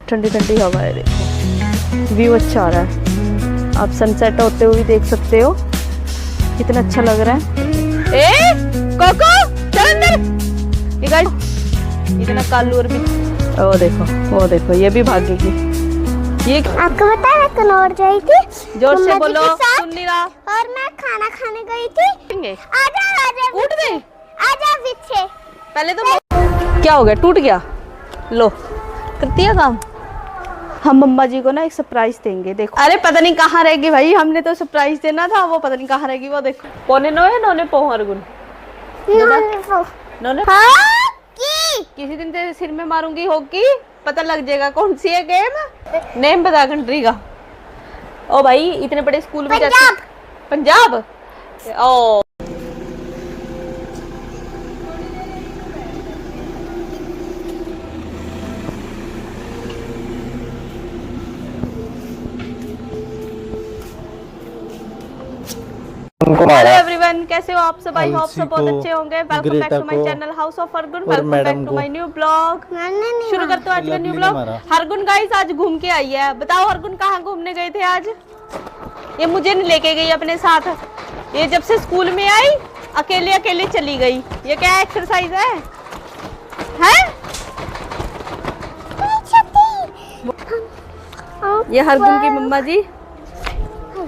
ठंडी ठंडी हवा है, देखो व्यू अच्छा आ रहा है। आप सनसेट होते हुए भी देख सकते हो, कितना अच्छा लग रहा है। ए कोको चल अंदर, निकल। इतना कालू और भी, वो देखो ये भी भागेगी। ये आपको पता है मैं कनौर गई थी, जोर से बोलो, सुन नहीं रहा। और मैं खाना खाने गई थी। आजा टूट गई, आजा पीछे। पहले तो क्या हो गया, टूट गया। लो कर दिया काम। हम मम्मा जी को ना एक सरप्राइज देंगे, देखो। अरे पता नहीं कहाँ रहेगी भाई, हमने तो सरप्राइज देना था, वो पता नहीं कहाँ रहेगी। वो देखो पौने 9 है, 9 पौ हरगुन नौने किसी दिन तेरे सिर में मारूंगी, होगी पता लग जाएगा कौन सी है गेम। नेम बता कंट्री का। ओ भाई इतने बड़े स्कूल में जाती, पंजाब। ओ हेलो एवरीवन, कैसे हो आप सब? आई होप सब बहुत अच्छे होंगे। Welcome back to my channel house of Hargun. Welcome back to my new blog. शुरू करते हो आज का न्यू ब्लॉग। हरगुन गाइस आज घूम के आई है। बताओ हरगुन कहाँ घूमने गए थे आज? ये मुझे नहीं लेके गई अपने साथ। ये जब से स्कूल में आई अकेले अकेले चली गई। ये क्या एक्सरसाइज है? ये हरगुन की मम्मा जी।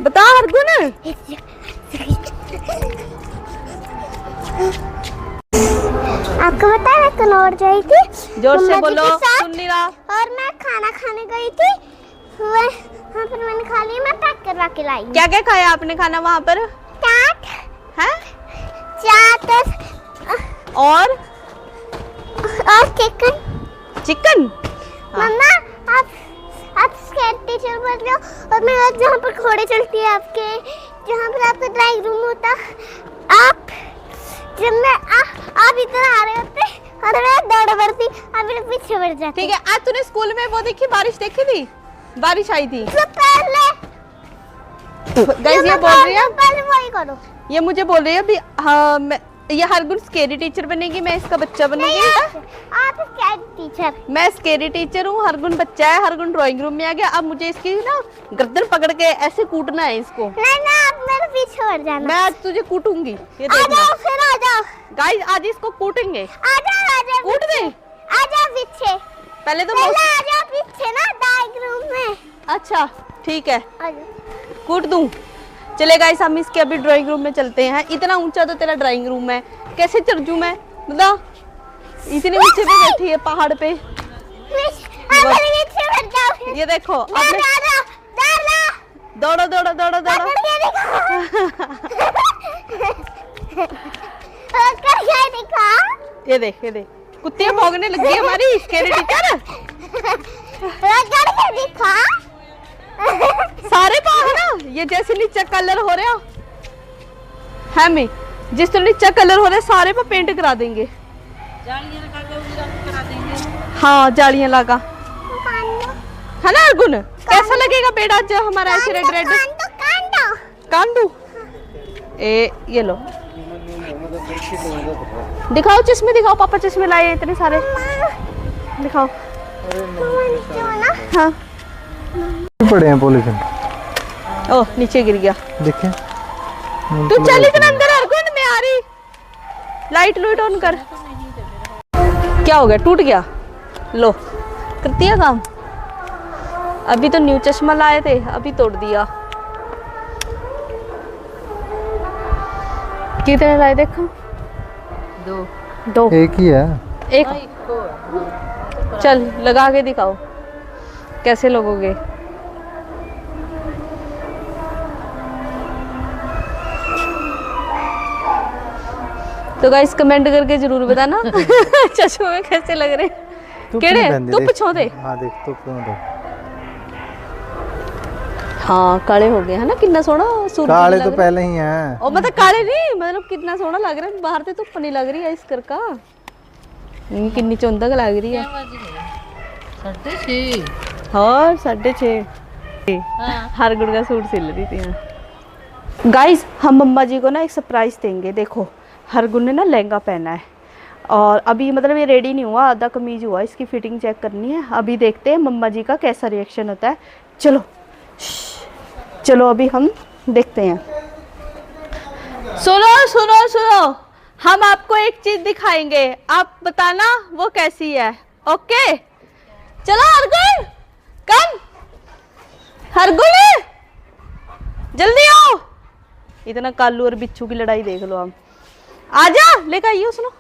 बताओ हरगुन, आपको पता है मैं कनौर गई थी। जोर से बोलो, सुन नहीं रहा। और मैं खाना खाने गई थी, वहाँ पर मैंने खा लिया। मैं पैक करवा के लाई। क्या क्या खाया आपने खाना वहाँ पर? चाट है, चाट और चिकन। चिकन। मम्मा आप स्केट टीचर बन रहे हो, और मैं आज जहाँ पर घोड़े चलती है आपके, जहाँ पर आपका ड्राइंग रूम होता, आप जब मैं आप इधर आ रहे होते और मैं दौड़ बढ़ती, आप मेरे पीछे बढ़ जाते। ठीक है, आज तूने स्कूल में वो देखी, बारिश देखी थी? बारिश आई थी पहले गाइस। ये बोल रही है, पहले वही करो। ये मुझे बोल रही है अभी। हाँ, ये हरगुन स्केरी टीचर बनेगी, मैं इसका बच्चा बनूंगी। आप स्केट टीचर, मैं स्केरी टीचर हूँ, हरगुन बच्चा है। हरगुन ड्राइंग रूम में आ गया। अब मुझे इसकी ना गर्दन पकड़ के ऐसे कूटना है इसको। नहीं ना, आप मेरे पीछे बढ़ जाना। मैं आज तुझे कूटूंगी, ये आ देखना। जाओ, फिर आ जाओ गाइस आज इसको कूटेंगे। आजा कूट दे, आजा पीछे। पहले तो आ जाओ पीछे ना, ड्राइंग रूम में। अच्छा ठीक है, आजा। कूट दूं। चले गाइस हम इसके अभी ड्राइंग रूम में चलते हैं। इतना ऊंचा तो तेरा ड्राइंग रूम है, कैसे चढ़ जूं मैं? बता, इतने ऊंचे पे बैठी है पहाड़ पे। ये देखो आपने, दौड़ो दौड़ो दौड़ो दौड़ो। ये देख कुत्तियां भौंकने लगी है हमारी स्केरी टीचर। सारे पाओ ना, ये जैसे नीचे कलर हो रहा है, मैं जिस तरह नीचे कलर हो रहा है सारे पे पेंट करा देंगे। हाँ जालियां लगा है ना अर्गुन? कैसा लगेगा पेड़ आज हमारा ऐसे रेड रेड? कांडू। ए ये लो, दिखाओ चश्मे, दिखाओ पापा चश्मे लाए इतने सारे, दिखाओ। हाँ पड़े हैं पॉलिथीन। ओह नीचे गिर गया, देखें। तू चल इतना अंदर अर्गुन, मैं आ रही। लाइट लूट ऑन कर। क्या हो गया, टूट गया? लो कर दिया काम। अभी तो न्यू चश्मा लाए थे, अभी तोड़ दिया। कितने लाए देखो? दो। एक ही है। एक चल लगा के दिखाओ कैसे लगोगे। तो गाइस कमेंट करके जरूर बताना चश्मे में कैसे लग रहे हैं। केड़े तू पूछो दे। हाँ देख तो क्यों दे। हाँ काले हो गए है ना, कितना सोना सूरज काले तो पहले ही हैं। और मतलब काले नहीं, मतलब कितना सोना लग रहा है। बाहर से धुप नहीं लग रही है इस कर का, कितनी चौंधक लग रही है। 6:30 और 6:30 हर गुड़ का सूट सिल रही थी। गाइस हम मम्मा जी को ना एक सरप्राइज देंगे। देखो हरगुन ने ना लहंगा पहना है, और अभी मतलब ये रेडी नहीं हुआ, आधा कमीज हुआ, इसकी फिटिंग चेक करनी है। अभी देखते हैं मम्मा जी का कैसा रिएक्शन होता है। चलो चलो अभी हम देखते हैं। सुनो सुनो सुनो, हम आपको एक चीज दिखाएंगे, आप बताना वो कैसी है। ओके चलो हरगुन, कम हरगुन जल्दी आओ। इतना कालू और बिच्छू की लड़ाई देख लो आप। आजा लेकर आइए, सुनो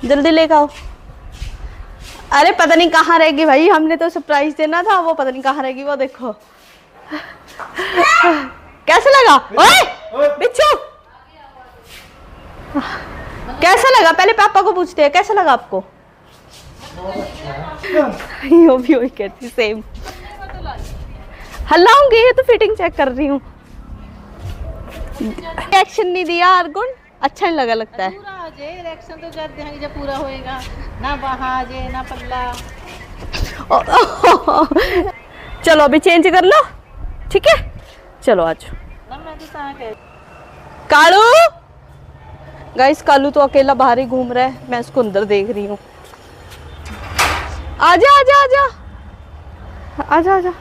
जल्दी लेकर आओ। अरे पता नहीं कहाँ रहेगी भाई, हमने तो सरप्राइज देना था, वो पता नहीं कहाँ रहेगी। वो देखो कैसा लगा? ओए बिच्छू कैसा लगा? पहले पापा को पूछते हैं कैसा लगा आपको। यो भी वही कहती सेम। हल्लाऊंगी, ये तो फिटिंग चेक कर रही हूँ। रिएक्शन नहीं दिया अर्गुन, अच्छा नहीं लगा लगता है। पूरा आ जाए रिएक्शन तो करते हैं जब पूरा होएगा ना, बाहर आ जाए ना पल्ला। चलो अभी चेंज कर लो, ठीक है चलो आज। कालू गाइस, कालू तो अकेला बाहर ही घूम रहा है, मैं उसको अंदर देख रही हूँ। आजा आजा आजा आजा आजा।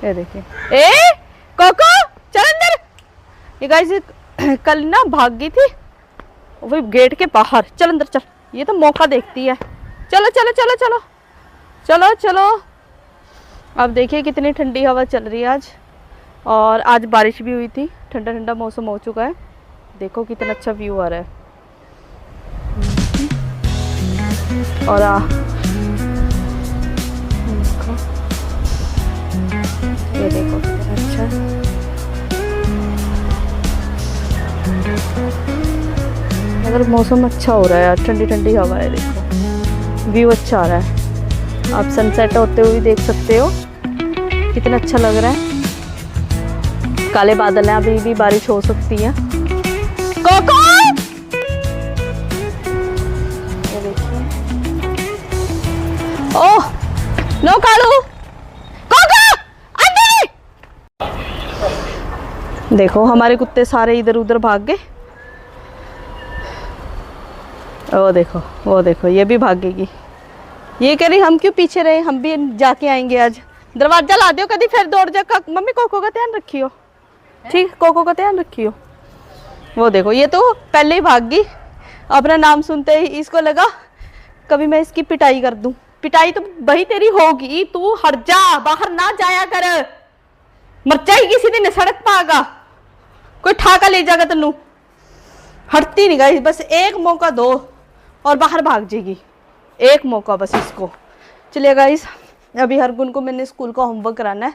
ये देखिए, ए कोको चल अंदर। ये गाइस कल ना भाग गई थी वही गेट के बाहर। चल अंदर चल, ये तो मौका देखती है। चलो चलो चलो चलो चलो चलो। अब देखिए कितनी ठंडी हवा चल रही है आज, और आज बारिश भी हुई थी, ठंडा ठंडा मौसम हो चुका है। देखो कितना अच्छा व्यू आ रहा है। और ये देखो कितना अच्छा। अगर मौसम अच्छा हो रहा है यार, ठंडी ठंडी हवा है, देखो व्यू अच्छा आ रहा है। आप सनसेट होते हुए देख सकते हो, कितना अच्छा लग रहा है। काले बादल हैं, अभी भी बारिश हो सकती है। कोको ये देखिए, ओह नो कालू, कोको अंदर। देखो हमारे कुत्ते सारे इधर उधर भाग गए। वो देखो ये भी भागेगी। ये कह रही हम क्यों पीछे रहे, हम भी जाके आएंगे आज। दरवाजा ला दो कभी, फिर दौड़ जा। मम्मी कोको का ध्यान रखियो, ठीक कोको का ध्यान रखियो। वो देखो ये तो पहले ही भाग गई, अपना नाम सुनते ही इसको लगा कभी मैं इसकी पिटाई कर दूं। पिटाई तो भाई तेरी होगी, तू हट जा, बाहर ना जाया कर, मर जाएगी किसी दिन सड़क पर आगा, कोई ठाका ले जाएगा तेनू। हटती नहीं गाइस, बस एक मौका दो और बाहर भाग जाएगी, एक मौका बस इसको। चलिए गाइस, अभी हरगुन को मैंने स्कूल का होमवर्क कराना है,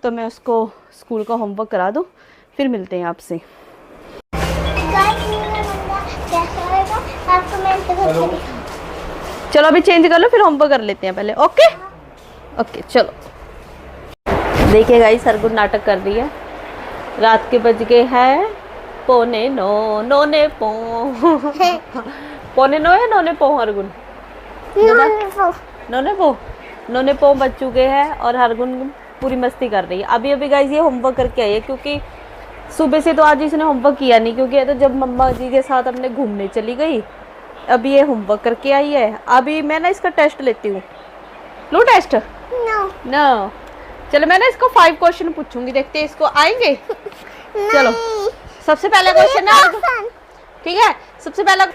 तो मैं उसको स्कूल का होमवर्क करा दूं, फिर मिलते हैं आपसे। चलो अभी चेंज कर लो, फिर होमवर्क कर लेते हैं पहले। ओके ओके चलो। देखिए गाइस, हरगुन नाटक कर रही है। रात के बज गए हैं 9:45, नौने पौ। पौने 9 है नौने पौ हरगुन? नौने पौ बज चुके हैं और हरगुन पूरी मस्ती कर रही है। अभी अभी गाइस ये होमवर्क करके आई है, क्योंकि सुबह से तो आज इसने होमवर्क किया नहीं, क्योंकि ये तो जब मम्मा जी के साथ अपने घूमने चली गई। अभी ये होमवर्क करके आई है। अभी मैं ना इसका टेस्ट लेती हूँ। लो टेस्ट? नो। चलो मैं ना इसको 5 क्वेश्चन पूछूंगी, देखते हैं इसको आएंगे। चलो सबसे पहला क्वेश्चन है, ठीक है? सबसे पहला,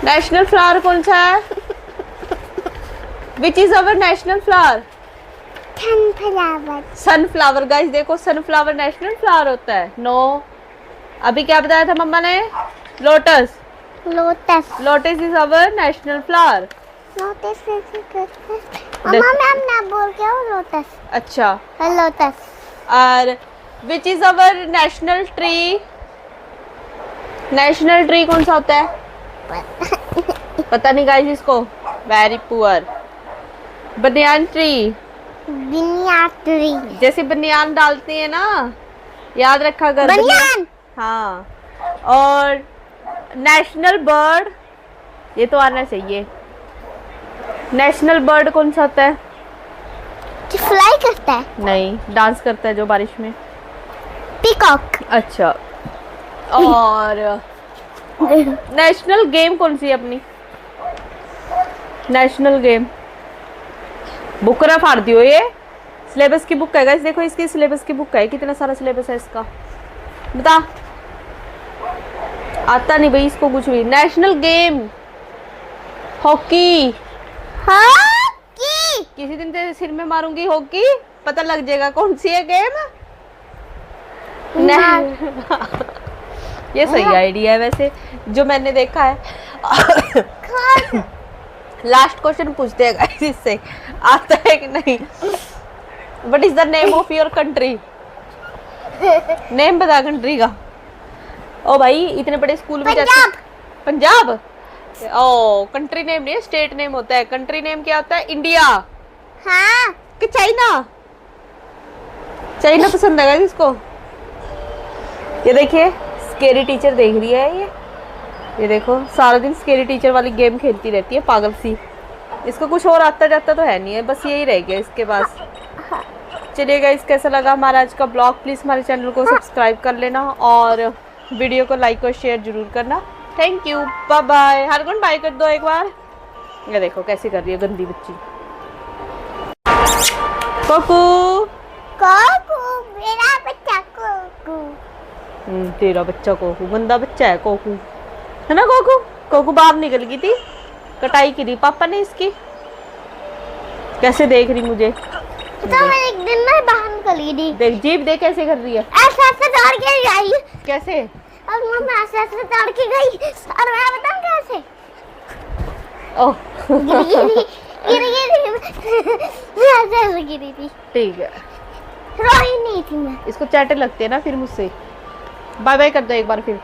नेशनल फ्लावर कौन सा है? Which is our national flower? Sunflower. Guys देखो, सनफ्लावर नेशनल फ्लावर होता है। नो। अभी क्या बताया था मम्मा ने? Lotus. Lotus is our national flower. मैं बोल क्या हूँ? लोटस। अच्छा लोटस। और which is our national tree? National tree कौन सा होता है? पता नहीं गाइस इसको। Very poor. Banyan tree. Banyan tree, जैसे बनियान डालती है ना, याद रखा कर। बनियान। हाँ। और नेशनल बर्ड, ये तो आना चाहिए। नेशनल बर्ड कौन सा होता है? जो फ्लाई करता है? नहीं, डांस करता है जो बारिश में। पीकॉक। अच्छा। और नेशनल गेम कौन सी है अपनी? नेशनल गेम बुक ना फाड़ दियो। ये सिलेबस की बुक है गाइस, देखो इसकी सिलेबस की बुक है, कितना सारा सिलेबस है इसका, बता। आता नहीं भाई इसको कुछ भी। National game hockey. हॉकी। किसी दिन तेरे सिर में मारूंगी हॉकी, पता लग जाएगा कौन सी है गेम। ये सही आइडिया है वैसे, जो मैंने देखा है। लास्ट क्वेश्चन पूछते हैं गाइस इससे, आता है कि नहीं। What is the name of your country? Name बता कंट्री का। ओ भाई इतने बड़े स्कूल में पंजाब। पंजाब। ओ कंट्री नेम नहीं, स्टेट नेम होता है। कंट्री नेम क्या होता है? इंडिया। हाँ। कि चाइना? चाइना पसंद है गाइस इसको। ये देखिए स्केरी टीचर देख रही है ये देखो सारा दिन स्केरी टीचर वाली गेम खेलती रहती है पागल सी। इसको कुछ और आता जाता तो है नहीं है, बस यही रह गया इसके पास। चलिए गाइस कैसा लगा हमारा आज का ब्लॉग, प्लीज़ हमारे चैनल को सब्सक्राइब कर लेना और वीडियो को लाइक और शेयर जरूर करना। Thank you, bye bye. Hargun bye कर दो एक बार। ये देखो कैसी कर रही है गंदी बच्ची। कोकू कोकू मेरा बच्चा कोकू। तेरा बच्चा कोकू, गंदा बच्चा है कोकू, है ना कोकू? कोकू बाहर निकल गई थी, कटाई की थी पापा ने इसकी। कैसे देख रही मुझे? तो मैं एक दिन में बाहर निकली थी। देख जीभ देख कैसे कर रही है, ऐसे ऐसे दौड़ के गई। कैसे? और मम्मा ऐसे ऐसे दौड़ के गई और मैं बताऊं कैसे? ओह गिरी ऐसे ऐसे गिरी थी। ठीक है, रोई नहीं थी मैं। इसको चैटे लगते हैं ना फिर मुझसे। बाय बाय कर दो एक बार फिर।